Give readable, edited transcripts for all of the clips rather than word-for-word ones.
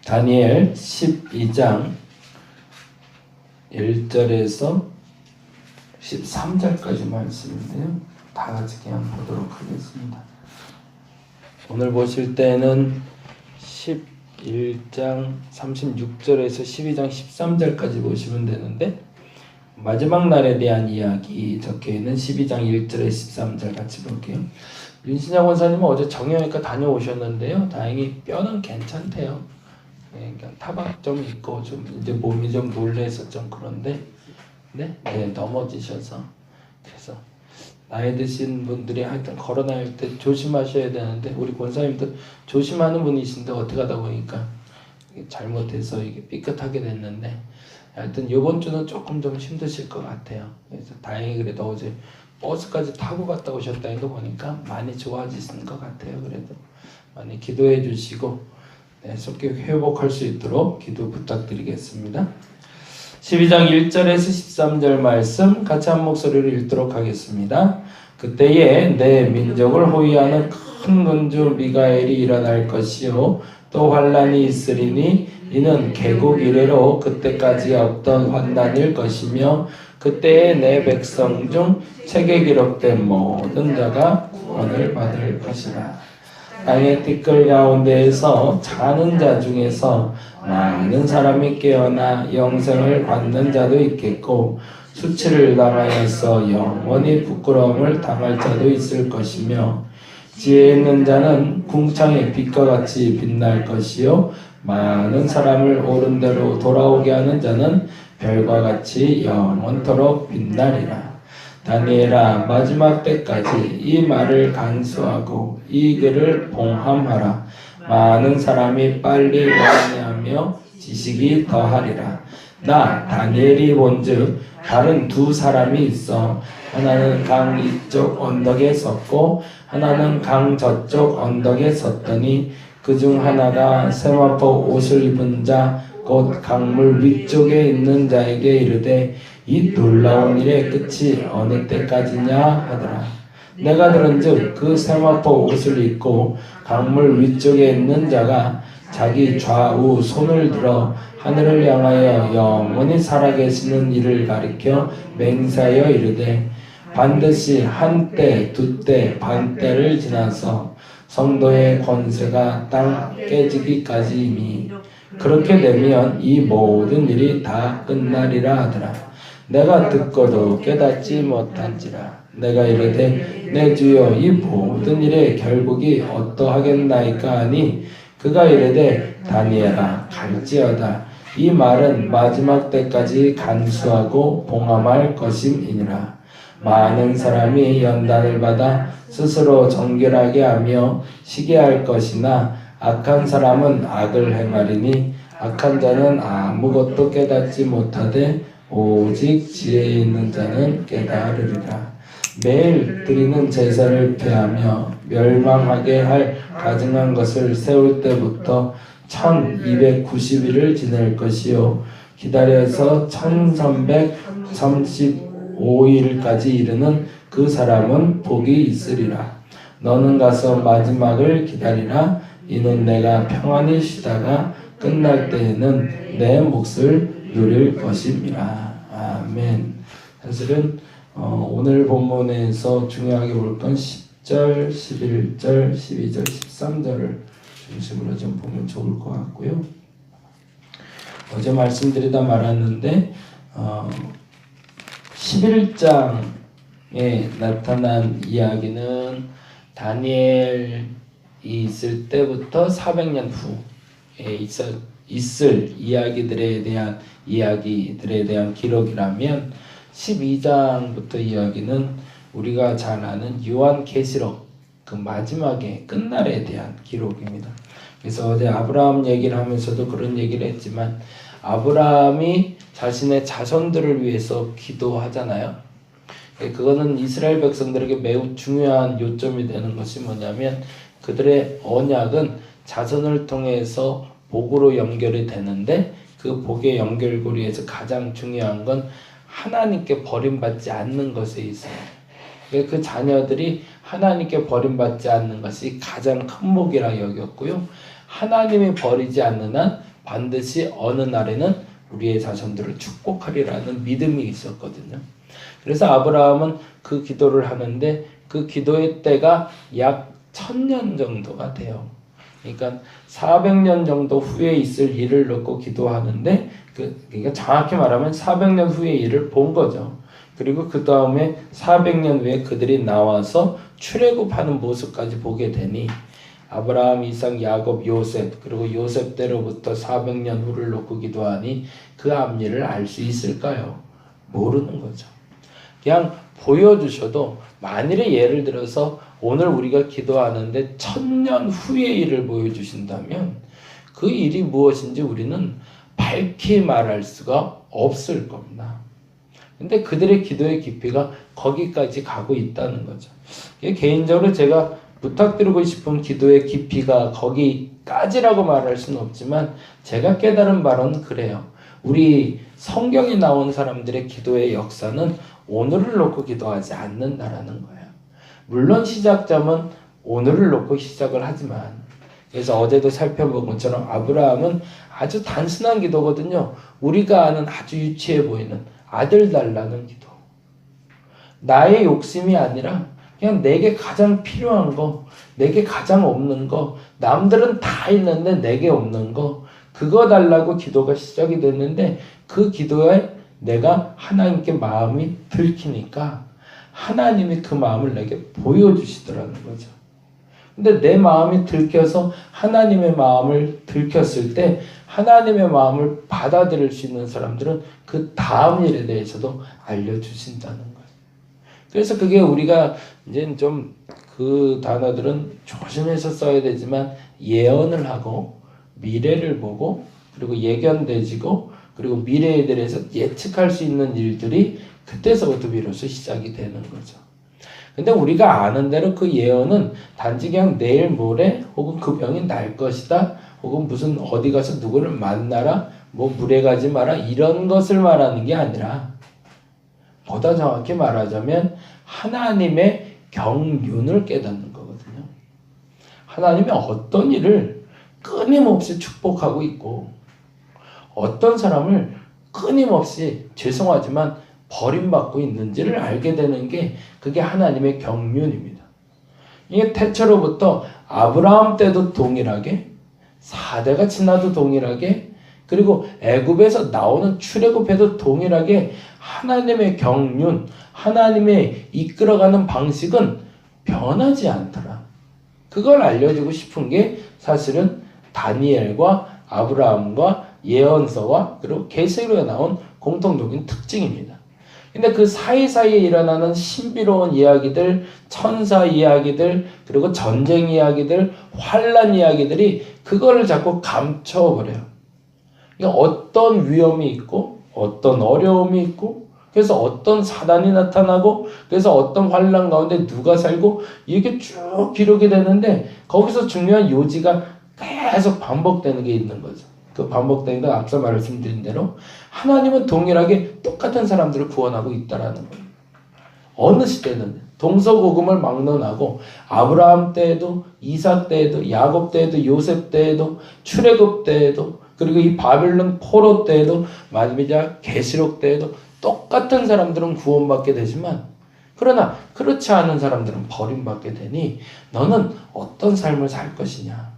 다니엘 12장 1절에서 13절까지 말씀인데요. 다 같이 그냥 보도록 하겠습니다. 오늘 보실 때는 11장 36절에서 12장 13절까지 보시면 되는데, 마지막 날에 대한 이야기 적혀있는 12장 1절에 13절 같이 볼게요. 윤신양 원사님은 어제 정형외과 다녀오셨는데요. 다행히 뼈는 괜찮대요. 그냥 타박 좀 있고 좀 이제 몸이 좀 놀래서 좀 그런데 네, 넘어지셔서, 그래서 나이 드신 분들이 하여튼 걸어 다닐 때 조심하셔야 되는데, 우리 권사님도 조심하는 분이신데 어떻게 하다 보니까 잘못해서 이게 삐끗하게 됐는데, 하여튼 이번 주는 조금 좀 힘드실 것 같아요. 그래서 다행히 그래도 어제 버스까지 타고 갔다 오셨다는 거 보니까 많이 좋아지시는 것 같아요. 그래도 많이 기도해 주시고 속히 회복할 수 있도록 기도 부탁드리겠습니다. 12장 1절에서 13절 말씀 같이 한 목소리로 읽도록 하겠습니다. 그때에 내 민족을 호위하는 큰 군주 미가엘이 일어날 것이요 또 환난이 있으리니 이는 개국 이래로 그때까지 없던 환난일 것이며 그때에 내 백성 중 책에 기록된 모든 자가 구원을 받을 것이라. 땅의 띠끌 가운데에서 자는 자 중에서 많은 사람이 깨어나 영생을 받는 자도 있겠고 수치를 당하여서 영원히 부끄러움을 당할 자도 있을 것이며 지혜 있는 자는 궁창의 빛과 같이 빛날 것이요 많은 사람을 옳은 대로 돌아오게 하는 자는 별과 같이 영원토록 빛나리라. 다니엘아, 마지막 때까지 이 말을 간수하고 이 글을 봉함하라. 많은 사람이 빨리 완해하며 지식이 더하리라. 나 다니엘이 본즉 다른 두 사람이 있어 하나는 강 이쪽 언덕에 섰고 하나는 강 저쪽 언덕에 섰더니 그중 하나가 세마포 옷을 입은 자 곧 강물 위쪽에 있는 자에게 이르되 이 놀라운 일의 끝이 어느 때까지냐 하더라. 내가 들은즉 그 세마포 옷을 입고 강물 위쪽에 있는 자가 자기 좌우 손을 들어 하늘을 향하여 영원히 살아계시는 이를 가리켜 맹세하여 이르되 반드시 한때 두때 반때를 지나서 성도의 권세가 땅 깨지기까지이니 그렇게 되면 이 모든 일이 다 끝나리라 하더라. 내가 듣고도 깨닫지 못한지라. 내가 이르되 내 주여 이 모든 일의 결국이 어떠하겠나이까 하니 그가 이르되 다니엘아 갈지어다. 이 말은 마지막 때까지 간수하고 봉함할 것임이니라. 많은 사람이 연단을 받아 스스로 정결하게 하며 시기할 것이나 악한 사람은 악을 행하리니 악한 자는 아무것도 깨닫지 못하되 오직 지혜 있는 자는 깨달으리라. 매일 드리는 제사를 폐하며 멸망하게 할 가증한 것을 세울 때부터 1290일을 지낼 것이요 기다려서 1335일까지 이르는 그 사람은 복이 있으리라. 너는 가서 마지막을 기다리라. 이는 내가 평안히 쉬다가 끝날 때에는 내 몫을 누릴 것임이라. 아멘. 사실은 오늘 본문에서 중요하게 볼 건 10절, 11절, 12절, 13절을 중심으로 좀 보면 좋을 것 같고요. 어제 말씀드리다 말았는데 11장에 나타난 이야기는 다니엘이 있을 때부터 400년 후에 있을 이야기들에 대한 기록이라면 12장부터 이야기는 우리가 잘 아는 요한계시록 그 마지막에 끝날에 대한 기록입니다. 그래서 어제 아브라함 얘기를 하면서도 그런 얘기를 했지만 아브라함이 자신의 자손들을 위해서 기도하잖아요. 그거는 이스라엘 백성들에게 매우 중요한 요점이 되는 것이 뭐냐면 그들의 언약은 자손을 통해서 복으로 연결이 되는데 그 복의 연결고리에서 가장 중요한 건 하나님께 버림받지 않는 것에 있어요. 그 자녀들이 하나님께 버림받지 않는 것이 가장 큰 복이라 여겼고요. 하나님이 버리지 않는 한 반드시 어느 날에는 우리의 자손들을 축복하리라는 믿음이 있었거든요. 그래서 아브라함은 그 기도를 하는데 그 기도의 때가 약 1000년 정도가 돼요. 그러니까 400년 정도 후에 있을 일을 놓고 기도하는데 그러니까 정확히 말하면 400년 후의 일을 본 거죠. 그리고 그 다음에 400년 후에 그들이 나와서 출애굽하는 모습까지 보게 되니 아브라함, 이삭, 야곱, 요셉 그리고 요셉 때로부터 400년 후를 놓고 기도하니 그 앞일을 알 수 있을까요? 모르는 거죠. 그냥 보여주셔도 만일에 예를 들어서 오늘 우리가 기도하는데 1000년 후의 일을 보여주신다면 그 일이 무엇인지 우리는 밝히 말할 수가 없을 겁니다. 근데 그들의 기도의 깊이가 거기까지 가고 있다는 거죠. 개인적으로 제가 부탁드리고 싶은 기도의 깊이가 거기까지라고 말할 수는 없지만 제가 깨달은 바로는 그래요. 우리 성경에 나온 사람들의 기도의 역사는 오늘을 놓고 기도하지 않는다라는 거예요. 물론 시작점은 오늘을 놓고 시작을 하지만 그래서 어제도 살펴본 것처럼 아브라함은 아주 단순한 기도거든요. 우리가 아는 아주 유치해 보이는 아들 달라는 기도. 나의 욕심이 아니라 그냥 내게 가장 필요한 거, 내게 가장 없는 거, 남들은 다 있는데 내게 없는 거, 그거 달라고 기도가 시작이 됐는데 그 기도에 내가 하나님께 마음이 들키니까 하나님이 그 마음을 내게 보여주시더라는 거죠. 근데 내 마음이 들켜서 하나님의 마음을 들켰을 때 하나님의 마음을 받아들일 수 있는 사람들은 그 다음 일에 대해서도 알려주신다는 거예요. 그래서 그게 우리가 이제 좀 그 단어들은 조심해서 써야 되지만 예언을 하고 미래를 보고 그리고 예견되지고 그리고 미래에 대해서 예측할 수 있는 일들이 그때서부터 비로소 시작이 되는 거죠. 근데 우리가 아는 대로 그 예언은 단지 그냥 내일 모레 혹은 그 병이 날 것이다 혹은 무슨 어디 가서 누구를 만나라 뭐 물에 가지 마라 이런 것을 말하는 게 아니라 보다 정확히 말하자면 하나님의 경륜을 깨닫는 거거든요. 하나님이 어떤 일을 끊임없이 축복하고 있고 어떤 사람을 끊임없이 죄송하지만 버림받고 있는지를 알게 되는 게 그게 하나님의 경륜입니다. 이게 태초로부터 아브라함 때도 동일하게 4대가 지나도 동일하게 그리고 애굽에서 나오는 출애굽에도 동일하게 하나님의 경륜, 하나님의 이끌어가는 방식은 변하지 않더라. 그걸 알려주고 싶은 게 사실은 다니엘과 아브라함과 예언서와 그리고 계시록에 나온 공통적인 특징입니다. 근데 그 사이사이에 일어나는 신비로운 이야기들, 천사 이야기들, 그리고 전쟁 이야기들, 환란 이야기들이 그거를 자꾸 감춰버려요. 그러니까 어떤 위험이 있고 어떤 어려움이 있고 그래서 어떤 사단이 나타나고 그래서 어떤 환란 가운데 누가 살고 이렇게 쭉 기록이 되는데 거기서 중요한 요지가 계속 반복되는 게 있는 거죠. 그 반복되는 건 앞서 말씀드린 대로 하나님은 동일하게 똑같은 사람들을 구원하고 있다라는 거예요. 어느 시대는 동서고금을 막론하고 아브라함 때에도 이삭 때에도 야곱 때에도 요셉 때에도 출애굽 때에도 그리고 이 바벨론 포로 때에도 마지막 계시록 때에도 똑같은 사람들은 구원받게 되지만 그러나 그렇지 않은 사람들은 버림받게 되니 너는 어떤 삶을 살 것이냐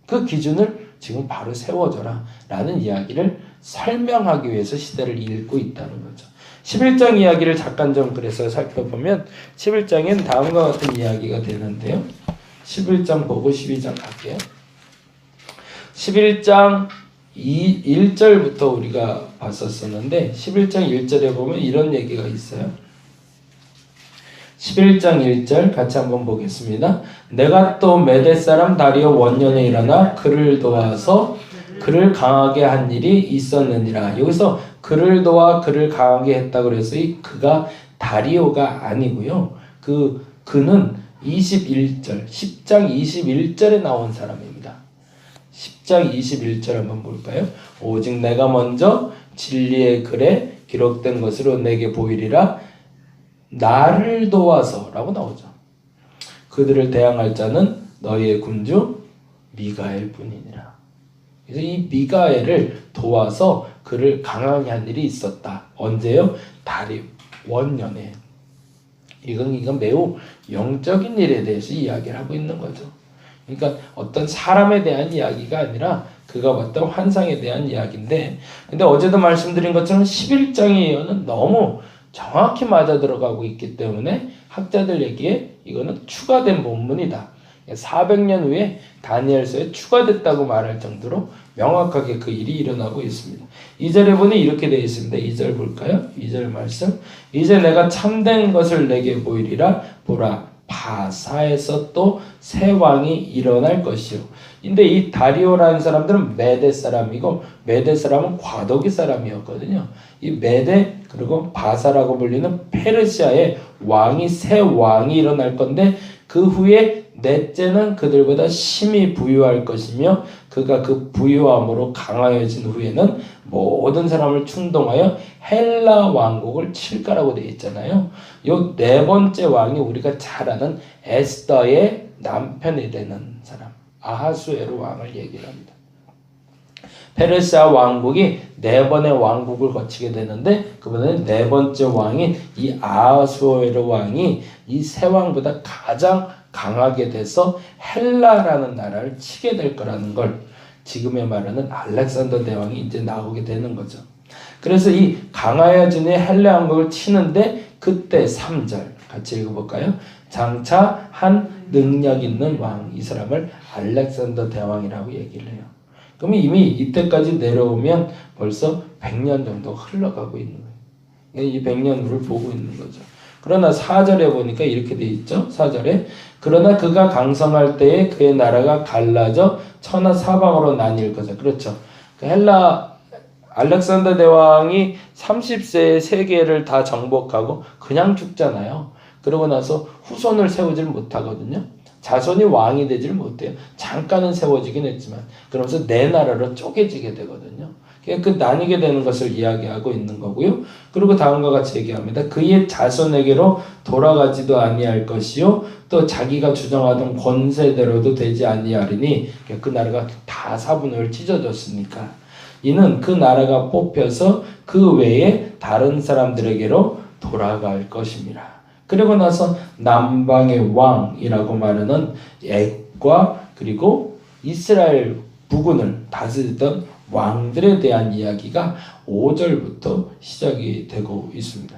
그 기준을 지금 바로 세워줘라 라는 이야기를 설명하기 위해서 시대를 읽고 있다는 거죠. 11장 이야기를 잠깐 좀 그래서 살펴보면 11장엔 다음과 같은 이야기가 되는데요. 11장 보고 12장 갈게요. 11장 1절부터 우리가 봤었었는데 11장 1절에 보면 이런 얘기가 있어요. 11장 1절 같이 한번 보겠습니다. 내가 또 메대 사람 다리오 원년에 일어나 그를 도와서 그를 강하게 한 일이 있었느니라. 여기서 그를 도와 그를 강하게 했다고 해서 이 그가 다리오가 아니고요. 그는 21절 10장 21절에 나온 사람입니다. 10장 21절 한번 볼까요? 오직 내가 먼저 진리의 글에 기록된 것으로 내게 보이리라. 나를 도와서 라고 나오죠. 그들을 대항할 자는 너희의 군주 미가엘 뿐이니라. 그래서 이 미가엘을 도와서 그를 강하게 한 일이 있었다. 언제요? 다리 원년에. 이건 매우 영적인 일에 대해서 이야기를 하고 있는 거죠. 그러니까 어떤 사람에 대한 이야기가 아니라 그가 봤던 환상에 대한 이야기인데, 근데 어제도 말씀드린 것처럼 11장의 예언은 너무 정확히 맞아 들어가고 있기 때문에 학자들 얘기에 이거는 추가된 본문이다. 400년 후에 다니엘서에 추가됐다고 말할 정도로 명확하게 그 일이 일어나고 있습니다. 2절에 보니 이렇게 되어 있습니다. 2절 볼까요? 2절 말씀. 이제 내가 참된 것을 내게 보이리라. 보라, 바사에서 또 새 왕이 일어날 것이요. 근데 이 다리오라는 사람들은 메대 사람이고, 메대 사람은 과도기 사람이었거든요. 이 메대 그리고 바사라고 불리는 페르시아의 왕이, 새 왕이 일어날 건데, 그 후에 넷째는 그들보다 심히 부유할 것이며, 그가 그 부유함으로 강하여진 후에는 모든 사람을 충동하여 헬라 왕국을 칠 거라고 되어 있잖아요. 요 네 번째 왕이 우리가 잘 아는 에스더의 남편이 되는 사람, 아하수에로 왕을 얘기를 합니다. 페르시아 왕국이 네 번의 왕국을 거치게 되는데, 그분은 네 번째 왕인 이 아하수에로 왕이 이 세 왕보다 가장 강하게 돼서 헬라라는 나라를 치게 될 거라는 걸 지금에 말하는 알렉산더 대왕이 이제 나오게 되는 거죠. 그래서 이 강하여진 헬라 왕국을 치는데, 그때 3절 같이 읽어볼까요? 장차 한 능력 있는 왕, 이 사람을 알렉산더 대왕이라고 얘기를 해요. 그러면 이미 이때까지 내려오면 벌써 100년 정도 흘러가고 있는 거예요. 이 100년 후를 보고 있는 거죠. 그러나 4절에 보니까 이렇게 돼 있죠. 4절에 그러나 그가 강성할 때에 그의 나라가 갈라져 천하 사방으로 나뉠 거죠. 그렇죠. 그 헬라 알렉산더 대왕이 30세에 세계를 다 정복하고 그냥 죽잖아요. 그러고 나서 후손을 세우질 못하거든요. 자손이 왕이 되질 못해요. 잠깐은 세워지긴 했지만 그러면서 내 나라로 쪼개지게 되거든요. 그 나뉘게 되는 것을 이야기하고 있는 거고요. 그리고 다음과 같이 얘기합니다. 그의 자손에게로 돌아가지도 아니할 것이요, 또 자기가 주장하던 권세대로도 되지 아니하리니, 그 나라가 다 4분의 1 찢어졌으니까 이는 그 나라가 뽑혀서 그 외에 다른 사람들에게로 돌아갈 것입니다. 그리고 나서 남방의 왕이라고 말하는 액과 그리고 이스라엘 부근을 다스리던 왕들에 대한 이야기가 5절부터 시작이 되고 있습니다.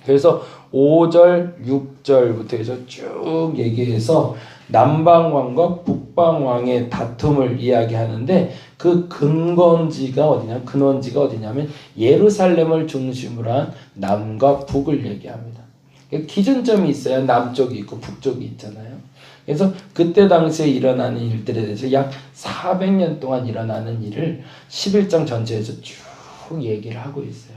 그래서 5절, 6절부터 해서 쭉 얘기해서 남방왕과 북방왕의 다툼을 이야기하는데, 그 근원지가 어디냐면 예루살렘을 중심으로 한 남과 북을 얘기합니다. 기준점이 있어야 남쪽이 있고 북쪽이 있잖아요. 그래서 그때 당시에 일어나는 일들에 대해서 약 400년 동안 일어나는 일을 11장 전체에서 쭉 얘기를 하고 있어요.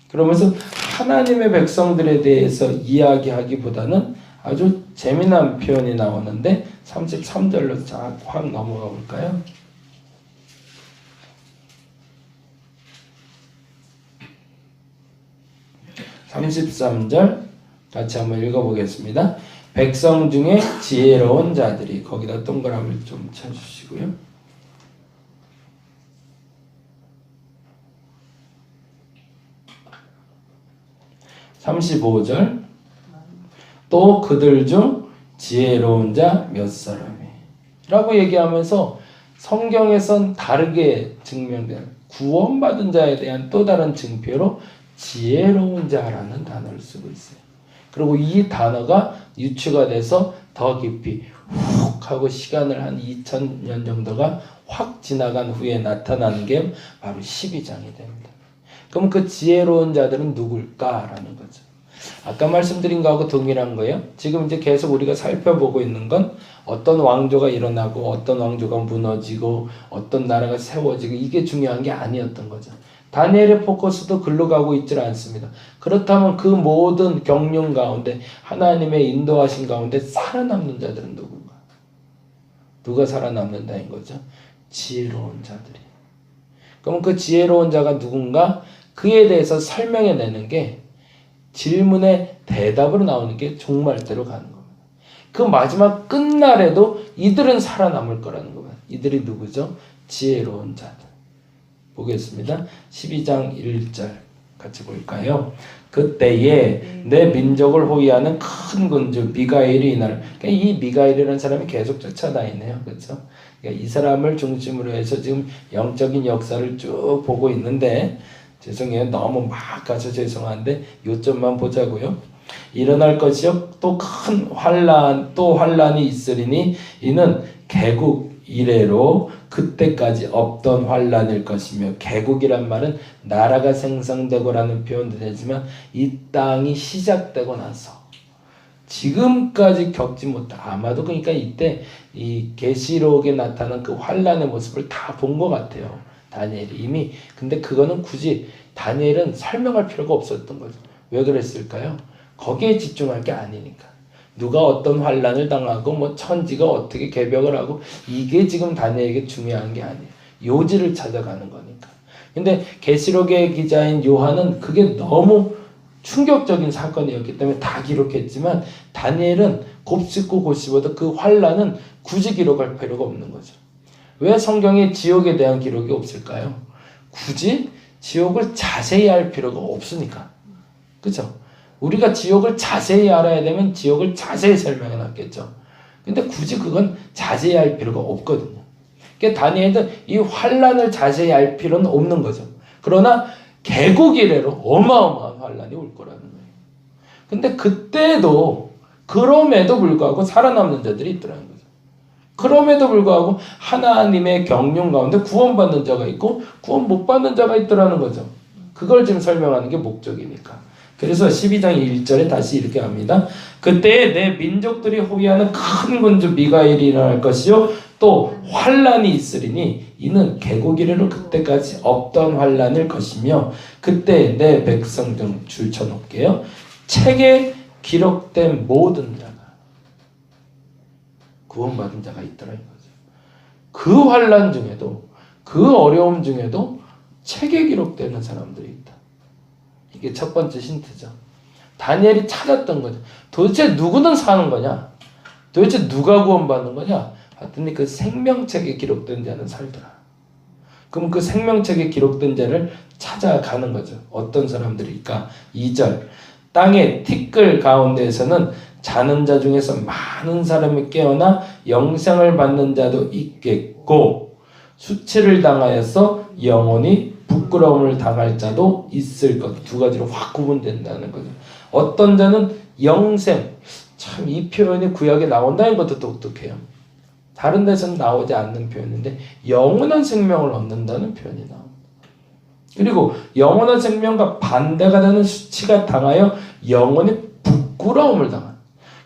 그러면서 하나님의 백성들에 대해서 이야기하기보다는 아주 재미난 표현이 나오는데 33절로 확 넘어가 볼까요? 33절 같이 한번 읽어보겠습니다. 백성 중에 지혜로운 자들이, 거기다 동그라미를 좀 쳐주시고요. (35절) 또 그들 중 지혜로운 자 몇 사람이 라고 얘기하면서 성경에선 다르게 증명된 구원받은 자에 대한 또 다른 증표로 지혜로운 자라는 단어를 쓰고 있어요. 그리고 이 단어가 유추가 돼서 더 깊이 훅 하고 시간을 한 2000년 정도가 확 지나간 후에 나타나는 게 바로 12장이 됩니다. 그럼 그 지혜로운 자들은 누굴까라는 거죠. 아까 말씀드린 거하고 동일한 거예요. 지금 이제 계속 우리가 살펴보고 있는 건 어떤 왕조가 일어나고 어떤 왕조가 무너지고 어떤 나라가 세워지고, 이게 중요한 게 아니었던 거죠. 다니엘의 포커스도 글로 가고 있질 않습니다. 그렇다면 그 모든 경륜 가운데 하나님의 인도하신 가운데 살아남는 자들은 누군가? 누가 살아남는다인 거죠? 지혜로운 자들이. 그럼 그 지혜로운 자가 누군가? 그에 대해서 설명해내는 게, 질문에 대답으로 나오는 게 종말대로 가는 겁니다. 그 마지막 끝날에도 이들은 살아남을 거라는 거예요. 이들이 누구죠? 지혜로운 자들. 보겠습니다. 12장 1절 같이 볼까요? 그때에 내 민족을 호위하는 큰 군주 미가엘이 이날, 그러니까 이 미가엘이라는 사람이 계속 쫓아다니네요. 그렇죠? 그러니까 이 사람을 중심으로 해서 지금 영적인 역사를 쭉 보고 있는데, 죄송해요. 너무 막 가서 죄송한데 요점만 보자고요. 일어날 것이요 또 큰 환란 또 환란이 있으리니 이는 개국 이래로 그때까지 없던 환란일 것이며, 개국이란 말은 나라가 생성되고라는 표현도 되지만 이 땅이 시작되고 나서 지금까지 겪지 못한, 아마도 그러니까 이때 이 계시록에 나타난 그 환란의 모습을 다 본 것 같아요. 다니엘이 이미. 근데 그거는 굳이 다니엘은 설명할 필요가 없었던 거죠. 왜 그랬을까요? 거기에 집중할 게 아니니까. 누가 어떤 환란을 당하고 뭐 천지가 어떻게 개벽을 하고, 이게 지금 다니엘에게 중요한 게 아니에요. 요지를 찾아가는 거니까. 근데 계시록의 기자인 요한은 그게 너무 충격적인 사건이었기 때문에 다 기록했지만, 다니엘은 곱씹고 곱씹어도 그 환란은 굳이 기록할 필요가 없는 거죠. 왜 성경에 지옥에 대한 기록이 없을까요? 굳이 지옥을 자세히 알 필요가 없으니까. 그죠? 우리가 지옥을 자세히 알아야 되면 지옥을 자세히 설명해 놨겠죠. 근데 굳이 그건 자세히 알 필요가 없거든요. 그러니까 다니엘은 이 환란을 자세히 알 필요는 없는 거죠. 그러나 개국 이래로 어마어마한 환란이 올 거라는 거예요. 근데 그때도, 그럼에도 불구하고 살아남는 자들이 있더라는 거죠. 그럼에도 불구하고 하나님의 경륜 가운데 구원받는 자가 있고 구원 못 받는 자가 있더라는 거죠. 그걸 지금 설명하는 게 목적이니까. 그래서 12장 1절에 다시 이렇게 합니다. 그때에 내 민족들이 호위하는 큰 군주 미가엘이 일어날 것이요 또 환란이 있으리니 이는 개국 이래로 그때까지 없던 환란일 것이며, 그때 내 백성 중 줄쳐놓을게요. 책에 기록된 모든 자가, 구원받은 자가 있더라 이거죠. 그 환란 중에도, 그 어려움 중에도 책에 기록되는 사람들이 있다. 이게 첫 번째 힌트죠. 다니엘이 찾았던 거죠. 도대체 누구는 사는 거냐? 도대체 누가 구원받는 거냐? 봤더니 그 생명책에 기록된 자는 살더라. 그럼 그 생명책에 기록된 자를 찾아가는 거죠. 어떤 사람들일까? 2절. 땅의 티끌 가운데에서는 자는 자 중에서 많은 사람이 깨어나 영생을 받는 자도 있겠고, 수치를 당하여서 영원히 부끄러움을 당할 자도 있을 것. 두 가지로 확 구분된다는 거죠. 어떤 자는 영생, 참 이 표현이 구약에 나온다는 것도 독특해요. 다른 데서는 나오지 않는 표현인데 영원한 생명을 얻는다는 표현이 나옵니다. 그리고 영원한 생명과 반대가 되는 수치가 당하여 영원히 부끄러움을 당한,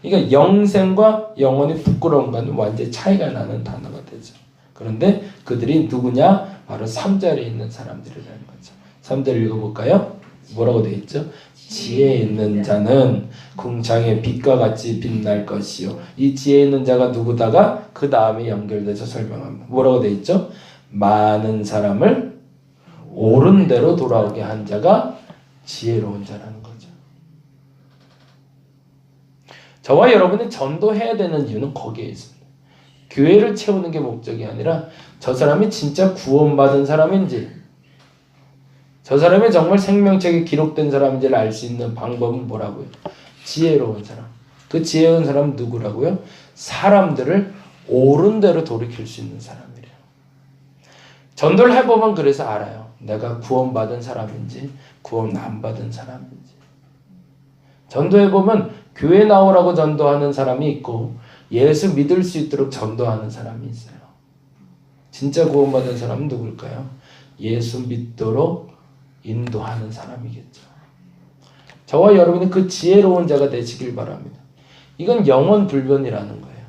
그러니까 영생과 영원히 부끄러움과는 완전히 차이가 나는 단어가 되죠. 그런데 그들이 누구냐? 바로 3절에 있는 사람들이라는 거죠. 3절 읽어볼까요? 뭐라고 되어 있죠? 지혜 있는 자는 궁창의 빛과 같이 빛날 것이요. 이 지혜 있는 자가 누구다가 그 다음에 연결돼서 설명합니다. 뭐라고 되어 있죠? 많은 사람을 옳은 대로 돌아오게 한 자가 지혜로운 자라는 거죠. 저와 여러분이 전도해야 되는 이유는 거기에 있습니다. 교회를 채우는 게 목적이 아니라 저 사람이 진짜 구원받은 사람인지, 저 사람이 정말 생명책에 기록된 사람인지를 알 수 있는 방법은 뭐라고요? 지혜로운 사람. 그 지혜로운 사람은 누구라고요? 사람들을 옳은 대로 돌이킬 수 있는 사람이래요. 전도를 해보면 그래서 알아요. 내가 구원받은 사람인지 구원 안 받은 사람인지. 전도해보면 교회 나오라고 전도하는 사람이 있고 예수 믿을 수 있도록 전도하는 사람이 있어요. 진짜 구원받은 사람은 누굴까요? 예수 믿도록 인도하는 사람이겠죠. 저와 여러분이 그 지혜로운 자가 되시길 바랍니다. 이건 영원 불변이라는 거예요.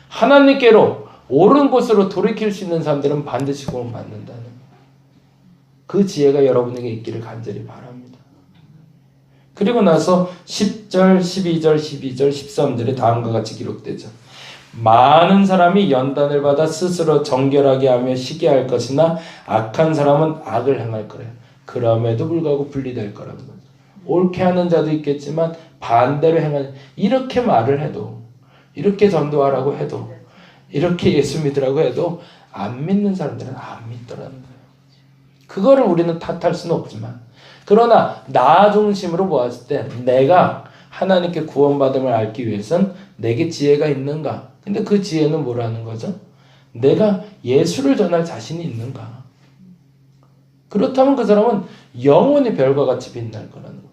하나님께로 옳은 곳으로 돌이킬 수 있는 사람들은 반드시 구원받는다는 거예요. 그 지혜가 여러분에게 있기를 간절히 바랍니다. 그리고 나서 10절, 12절, 12절, 13절에 다음과 같이 기록되죠. 많은 사람이 연단을 받아 스스로 정결하게 하며 시기할 것이나 악한 사람은 악을 행할 거래요. 그럼에도 불구하고 분리될 거라는 거죠. 옳게 하는 자도 있겠지만 반대로 행하는, 이렇게 말을 해도 이렇게 전도하라고 해도, 이렇게 예수 믿으라고 해도 안 믿는 사람들은 안 믿더라는 거예요. 그거를 우리는 탓할 수는 없지만, 그러나 나 중심으로 보았을 때 내가 하나님께 구원받음을 알기 위해선 내게 지혜가 있는가? 근데 그 지혜는 뭐라는 거죠? 내가 예수를 전할 자신이 있는가? 그렇다면 그 사람은 영원히 별과 같이 빛날 거라는 거예요.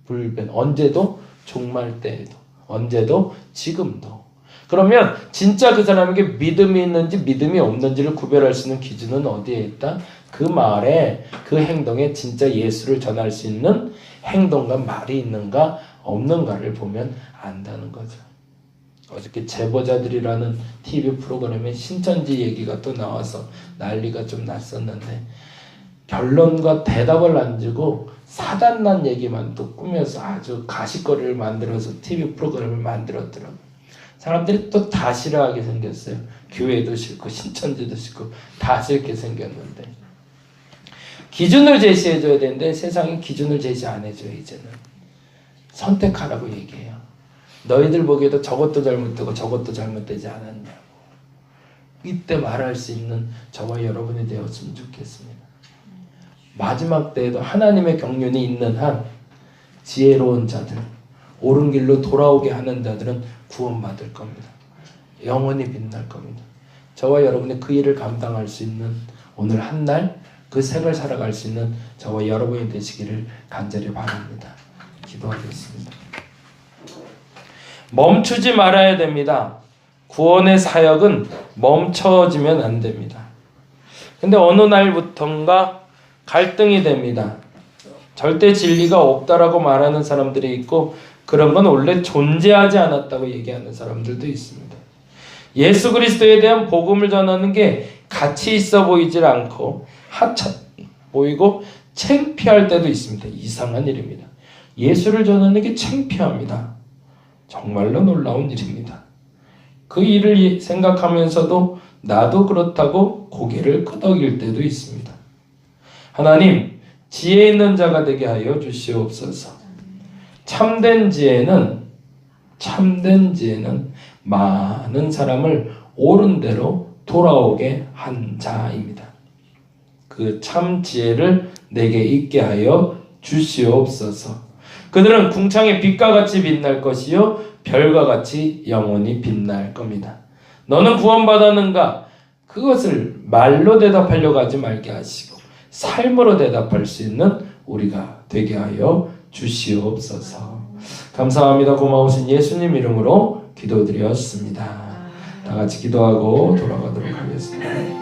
불변, 언제도, 종말 때에도, 언제도, 지금도. 그러면 진짜 그 사람에게 믿음이 있는지 믿음이 없는지를 구별할 수 있는 기준은 어디에 있다? 그 말에, 그 행동에 진짜 예수를 전할 수 있는 행동과 말이 있는가 없는가를 보면 안다는 거죠. 어저께 제보자들이라는 TV 프로그램에 신천지 얘기가 또 나와서 난리가 좀 났었는데, 결론과 대답을 안 주고 사단난 얘기만 또 꾸며서 아주 가십거리를 만들어서 TV 프로그램을 만들었더라고요. 사람들이 또 다 싫어하게 생겼어요. 교회도 싫고 신천지도 싫고 다 싫게 생겼는데, 기준을 제시해줘야 되는데 세상이 기준을 제시 안 해줘요. 이제는 선택하라고 얘기해요. 너희들 보기에도 저것도 잘못되고 저것도 잘못되지 않았냐고. 이때 말할 수 있는 저와 여러분이 되었으면 좋겠습니다. 마지막 때에도 하나님의 경륜이 있는 한 지혜로운 자들, 옳은 길로 돌아오게 하는 자들은 구원받을 겁니다. 영원히 빛날 겁니다. 저와 여러분이 그 일을 감당할 수 있는 오늘 한 날 그 생을 살아갈 수 있는 저와 여러분이 되시기를 간절히 바랍니다. 기도하겠습니다. 멈추지 말아야 됩니다. 구원의 사역은 멈춰지면 안 됩니다. 근데 어느 날부턴가 갈등이 됩니다. 절대 진리가 없다라고 말하는 사람들이 있고, 그런 건 원래 존재하지 않았다고 얘기하는 사람들도 있습니다. 예수 그리스도에 대한 복음을 전하는 게 가치 있어 보이질 않고 하찮 보이고 창피할 때도 있습니다. 이상한 일입니다. 예수를 전하는 게 창피합니다. 정말로 놀라운 일입니다. 그 일을 생각하면서도 나도 그렇다고 고개를 끄덕일 때도 있습니다. 하나님, 지혜 있는 자가 되게 하여 주시옵소서. 참된 지혜는 많은 사람을 옳은 대로 돌아오게 한 자입니다. 그 참 지혜를 내게 있게 하여 주시옵소서. 그들은 궁창의 빛과 같이 빛날 것이요 별과 같이 영원히 빛날 겁니다. 너는 구원받았는가? 그것을 말로 대답하려고 하지 말게 하시고 삶으로 대답할 수 있는 우리가 되게 하여 주시옵소서. 감사합니다. 고마우신 예수님 이름으로 기도드렸습니다. 다 같이 기도하고 돌아가도록 하겠습니다.